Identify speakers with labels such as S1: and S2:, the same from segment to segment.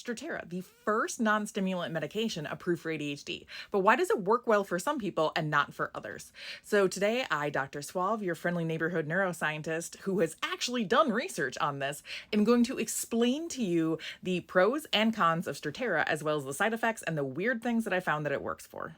S1: Strattera, the first non-stimulant medication approved for ADHD. But why does it work well for some people and not for others? So today, I, Dr. Suave, your friendly neighborhood neuroscientist who has actually done research on this, am going to explain to you the pros and cons of Strattera, as well as the side effects and the weird things that I found that it works for.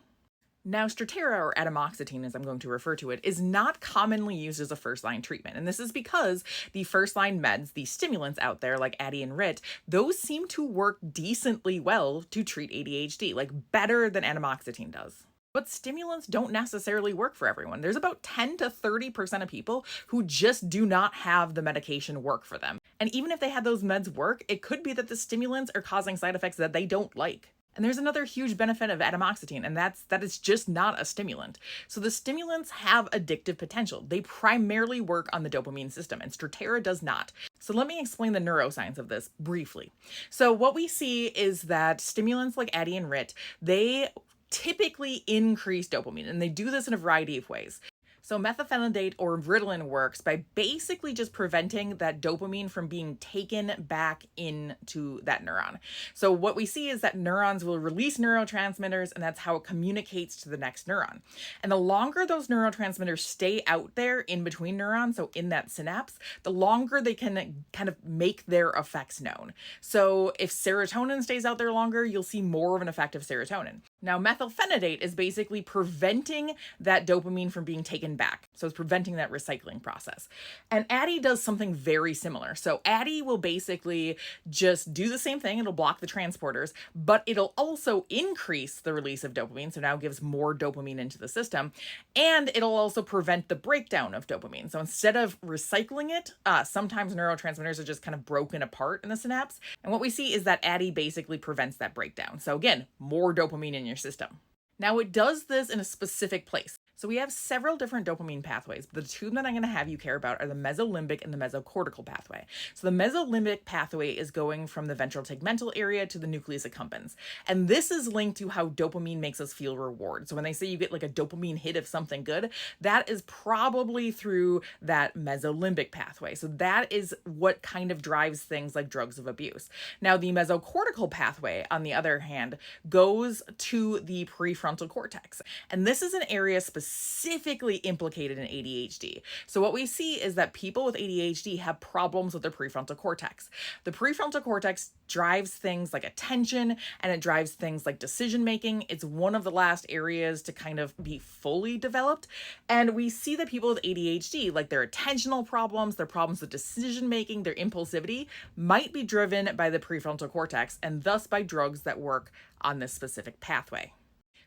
S1: Now, Strattera, or atomoxetine as I'm going to refer to it, is not commonly used as a first-line treatment. And this is because the first-line meds, the stimulants out there like Addy and Rit, those seem to work decently well to treat ADHD, like better than atomoxetine does. But stimulants don't necessarily work for everyone. There's about 10 to 30% of people who just do not have the medication work for them. And even if they had those meds work, it could be that the stimulants are causing side effects that they don't like. And there's another huge benefit of atomoxetine, and that it's just not a stimulant. So the stimulants have addictive potential. They primarily work on the dopamine system, and Strattera does not. So let me explain the neuroscience of this briefly. So what we see is that stimulants like Addy and Rit, they typically increase dopamine, and they do this in a variety of ways. So methylphenidate or Ritalin works by basically just preventing that dopamine from being taken back into that neuron. So what we see is that neurons will release neurotransmitters, and that's how it communicates to the next neuron. And the longer those neurotransmitters stay out there in between neurons, so in that synapse, the longer they can kind of make their effects known. So if serotonin stays out there longer, you'll see more of an effect of serotonin. Now, methylphenidate is basically preventing that dopamine from being taken back. So it's preventing that recycling process. And Addy does something very similar. So Addy will basically just do the same thing. It'll block the transporters, but it'll also increase the release of dopamine. So now it gives more dopamine into the system. And it'll also prevent the breakdown of dopamine. So instead of recycling it, sometimes neurotransmitters are just kind of broken apart in the synapse. And what we see is that Addy basically prevents that breakdown. So again, more dopamine in your system. Now it does this in a specific place. So we have several different dopamine pathways, but the two that I'm going to have you care about are the mesolimbic and the mesocortical pathway. So the mesolimbic pathway is going from the ventral tegmental area to the nucleus accumbens. And this is linked to how dopamine makes us feel reward. So when they say you get like a dopamine hit of something good, that is probably through that mesolimbic pathway. So that is what kind of drives things like drugs of abuse. Now the mesocortical pathway, on the other hand, goes to the prefrontal cortex. And this is an area specifically implicated in ADHD. So what we see is that people with ADHD have problems with their prefrontal cortex. The prefrontal cortex drives things like attention, and it drives things like decision making. It's one of the last areas to kind of be fully developed. And we see that people with ADHD, like their attentional problems, their problems with decision making, their impulsivity, might be driven by the prefrontal cortex and thus by drugs that work on this specific pathway.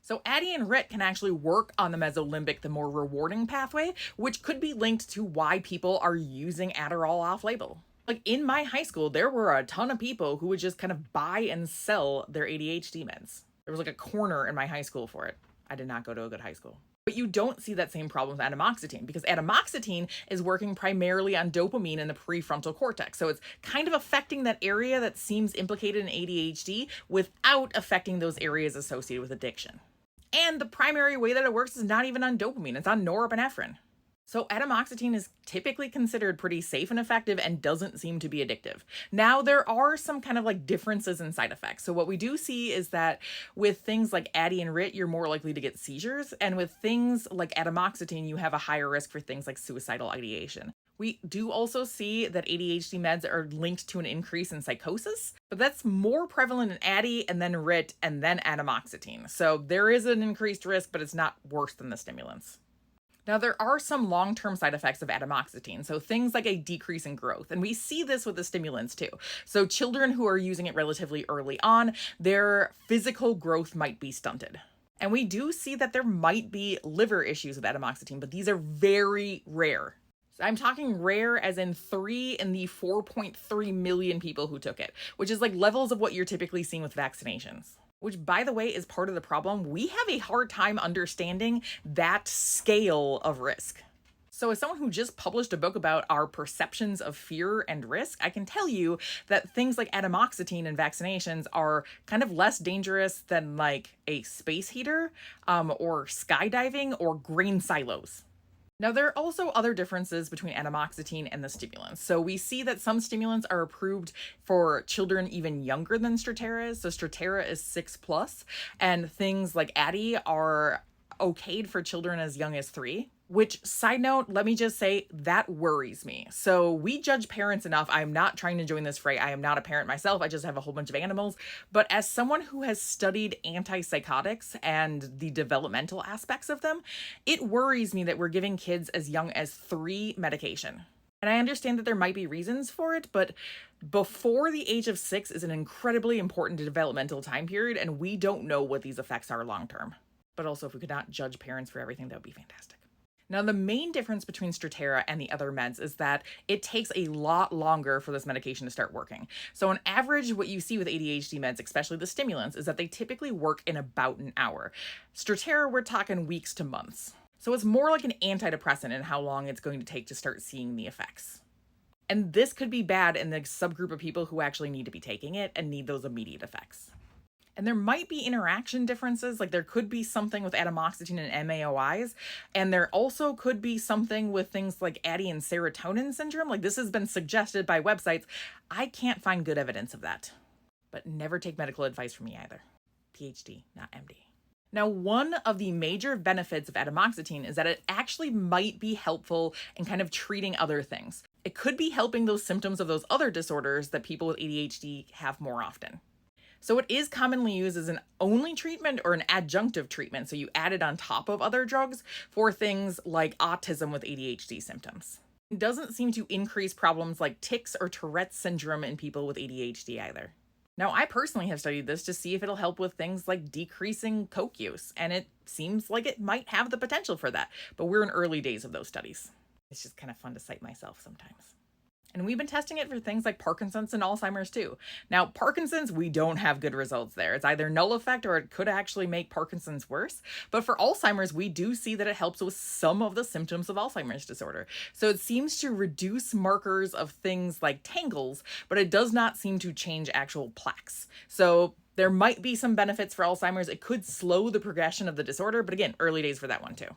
S1: So Addy and Rit can actually work on the mesolimbic, the more rewarding pathway, which could be linked to why people are using Adderall off-label. Like in my high school, there were a ton of people who would just kind of buy and sell their ADHD meds. There was like a corner in my high school for it. I did not go to a good high school. But you don't see that same problem with atomoxetine because atomoxetine is working primarily on dopamine in the prefrontal cortex. So it's kind of affecting that area that seems implicated in ADHD without affecting those areas associated with addiction. And the primary way that it works is not even on dopamine, it's on norepinephrine. So atomoxetine is typically considered pretty safe and effective and doesn't seem to be addictive. Now, there are some kind of like differences in side effects. So what we do see is that with things like Addy and Rit, you're more likely to get seizures. And with things like atomoxetine, you have a higher risk for things like suicidal ideation. We do also see that ADHD meds are linked to an increase in psychosis, but that's more prevalent in Addy and then Rit and then atomoxetine. So there is an increased risk, but it's not worse than the stimulants. Now, there are some long-term side effects of atomoxetine, so things like a decrease in growth, and we see this with the stimulants too. So children who are using it relatively early on, their physical growth might be stunted. And we do see that there might be liver issues with atomoxetine, but these are very rare. I'm talking rare as in 3 in the 4.3 million people who took it, which is like levels of what you're typically seeing with vaccinations. Which, by the way, is part of the problem. We have a hard time understanding that scale of risk. So as someone who just published a book about our perceptions of fear and risk, I can tell you that things like atomoxetine and vaccinations are kind of less dangerous than like a space heater or skydiving or grain silos. Now, there are also other differences between atomoxetine and the stimulants. So we see that some stimulants are approved for children even younger than Strattera is. So Strattera is 6 plus, and things like Addy are okayed for children as young as 3. Which, side note, let me just say, that worries me. So we judge parents enough. I'm not trying to join this fray. I am not a parent myself. I just have a whole bunch of animals. But as someone who has studied antipsychotics and the developmental aspects of them, it worries me that we're giving kids as young as 3 medication. And I understand that there might be reasons for it, but before the age of 6 is an incredibly important developmental time period, and we don't know what these effects are long term. But also, if we could not judge parents for everything, that would be fantastic. Now, the main difference between Strattera and the other meds is that it takes a lot longer for this medication to start working. So on average, what you see with ADHD meds, especially the stimulants, is that they typically work in about an hour. Strattera, we're talking weeks to months. So it's more like an antidepressant in how long it's going to take to start seeing the effects. And this could be bad in the subgroup of people who actually need to be taking it and need those immediate effects. And there might be interaction differences, like there could be something with atomoxetine and MAOIs, and there also could be something with things like Addy and serotonin syndrome. Like this has been suggested by websites. I can't find good evidence of that. But never take medical advice from me either. PhD, not MD. Now, one of the major benefits of atomoxetine is that it actually might be helpful in kind of treating other things. It could be helping those symptoms of those other disorders that people with ADHD have more often. So it is commonly used as an only treatment or an adjunctive treatment. So you add it on top of other drugs for things like autism with ADHD symptoms. It doesn't seem to increase problems like tics or Tourette's syndrome in people with ADHD either. Now, I personally have studied this to see if it'll help with things like decreasing coke use, and it seems like it might have the potential for that, but we're in early days of those studies. It's just kind of fun to cite myself sometimes. And we've been testing it for things like Parkinson's and Alzheimer's too. Now, Parkinson's, we don't have good results there. It's either null effect or it could actually make Parkinson's worse. But for Alzheimer's, we do see that it helps with some of the symptoms of Alzheimer's disorder. So it seems to reduce markers of things like tangles, but it does not seem to change actual plaques. So there might be some benefits for Alzheimer's. It could slow the progression of the disorder, but again, early days for that one too.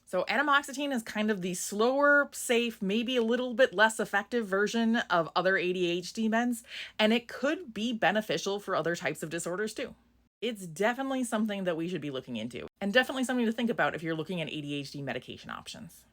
S1: So atomoxetine is kind of the slower, safe, maybe a little bit less effective version of other ADHD meds, and it could be beneficial for other types of disorders too. It's definitely something that we should be looking into, and definitely something to think about if you're looking at ADHD medication options.